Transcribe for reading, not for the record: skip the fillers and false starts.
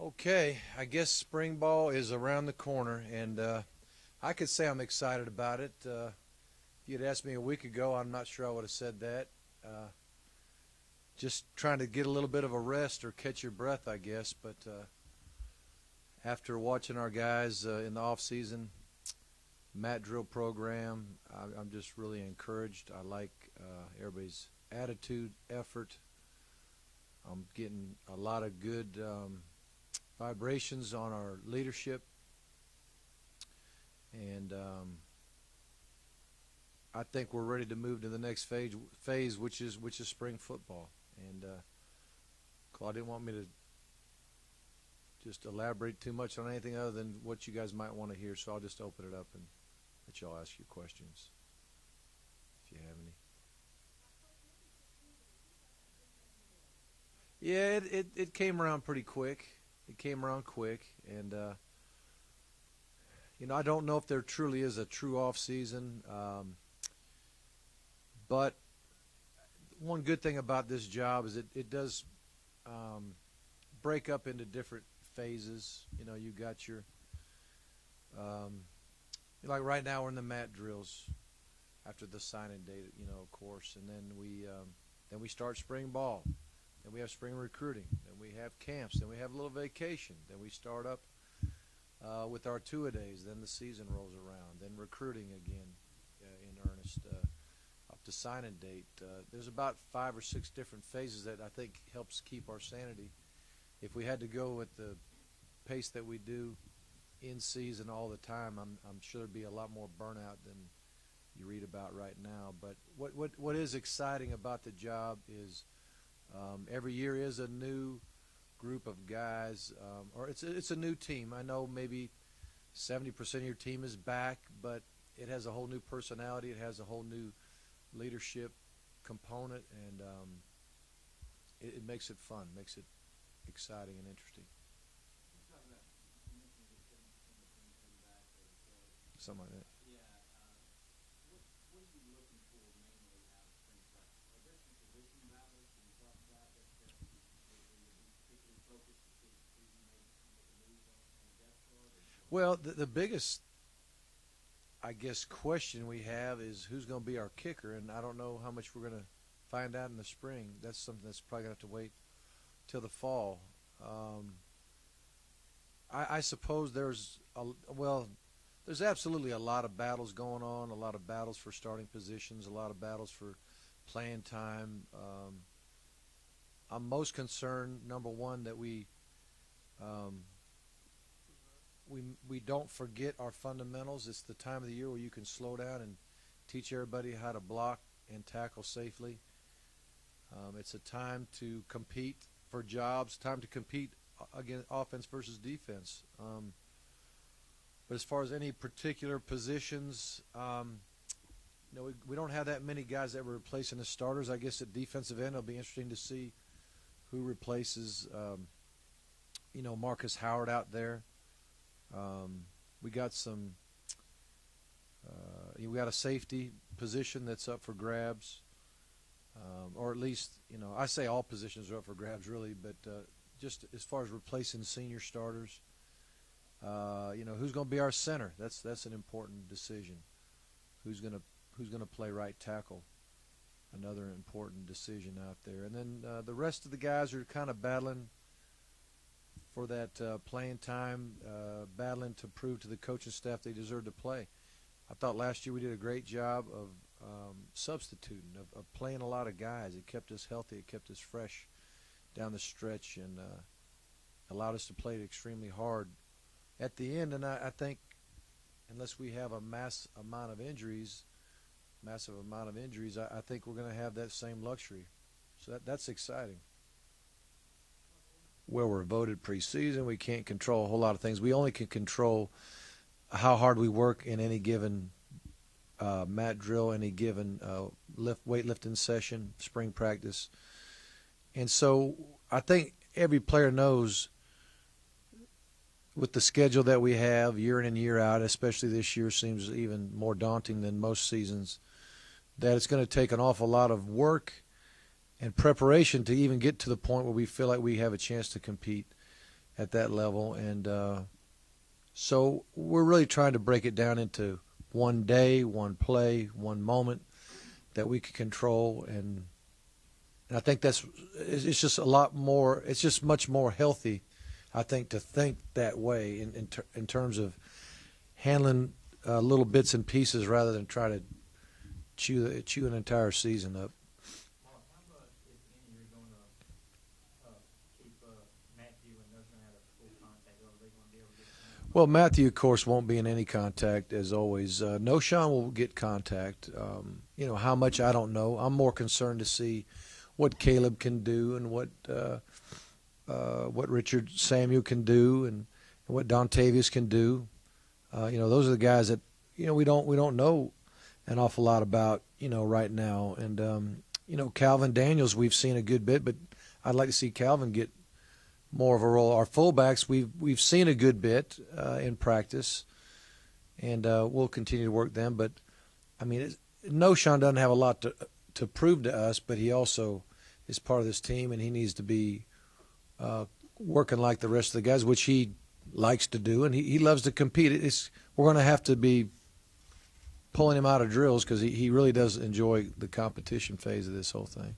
Okay, I guess spring ball is around the corner, and I could say I'm excited about it. If you'd asked me a week ago, I'm not sure I would have said that. Just trying to get a little bit of a rest or catch your breath, I guess. But after watching our guys in the off season, mat drill program, I'm just really encouraged. I like everybody's attitude, effort. I'm getting a lot of good vibrations on our leadership, and I think we're ready to move to the next phase, which is spring football. And Claude didn't want me to just elaborate too much on anything other than what you guys might want to hear, so I'll just open it up and let y'all ask your questions if you have any. Yeah, it came around pretty quick. It came around quick, and I don't know if there truly is a true off season, but one good thing about this job is it does break up into different phases. You got your like right now we're in the mat drills after the signing date, of course, and then we start spring ball. Then we have spring recruiting. Then we have camps. Then we have a little vacation. Then we start up with our two-a-days. Then the season rolls around. Then recruiting again in earnest up to signing date. There's about 5 or 6 different phases that I think helps keep our sanity. If we had to go at the pace that we do in season all the time, I'm sure there'd be a lot more burnout than you read about right now. But what is exciting about the job is every year is a new group of guys, or it's a new team. I know maybe 70% of your team is back, but it has a whole new personality. It has a whole new leadership component, and it makes it fun, makes it exciting and interesting. Something like that. Well, the biggest, I guess, question we have is who's going to be our kicker, and I don't know how much we're going to find out in the spring. That's something that's probably going to have to wait till the fall. I suppose there's absolutely a lot of battles going on, a lot of battles for starting positions, a lot of battles for playing time. I'm most concerned, number one, that um, we don't forget our fundamentals. It's the time of the year where you can slow down and teach everybody how to block and tackle safely. It's a time to compete for jobs, time to compete against offense versus defense. But as far as any particular positions, we don't have that many guys that we're replacing the starters. I guess at defensive end, it'll be interesting to see who replaces, Marcus Howard out there. We got we got a safety position that's up for grabs, or at least, I say all positions are up for grabs really, but just as far as replacing senior starters, who's going to be our center? That's an important decision. Who's going to play right tackle? Another important decision out there, and then the rest of the guys are kind of battling for that playing time, battling to prove to the coaching staff they deserve to play. I thought last year we did a great job of substituting, of playing a lot of guys. It kept us healthy. It kept us fresh down the stretch, and allowed us to play extremely hard at the end. And I think unless we have a massive amount of injuries, I think we're going to have that same luxury. So that's exciting. Well, we're voted preseason. We can't control a whole lot of things. We only can control how hard we work in any given mat drill, any given weightlifting session, spring practice. And so I think every player knows with the schedule that we have year in and year out, especially this year seems even more daunting than most seasons, that it's going to take an awful lot of work and preparation to even get to the point where we feel like we have a chance to compete. at that level, and so we're really trying to break it down into one day, one play, one moment that we can control, and I think it's just a lot more. It's just much more healthy, I think, to think that way in terms of handling little bits and pieces rather than try to chew an entire season up. Mark, how much, if any, you're going to keep Matthew and Nusman out of full contact, or are they going to be able to get some? Well, Matthew, of course, won't be in any contact as always. No, Sean will get contact. How much I don't know. I'm more concerned to see what Caleb can do and what Richard Samuel can do and what Dontavius can do. Those are the guys that we don't know an awful lot about right now. And Calvin Daniels, we've seen a good bit, but I'd like to see Calvin get more of a role. Our fullbacks, we've seen a good bit in practice, and we'll continue to work them. But I mean, Sean doesn't have a lot to prove to us, but he also is part of this team, and he needs to be working like the rest of the guys, which he likes to do, and he loves to compete. We're going to have to be pulling him out of drills because he really does enjoy the competition phase of this whole thing.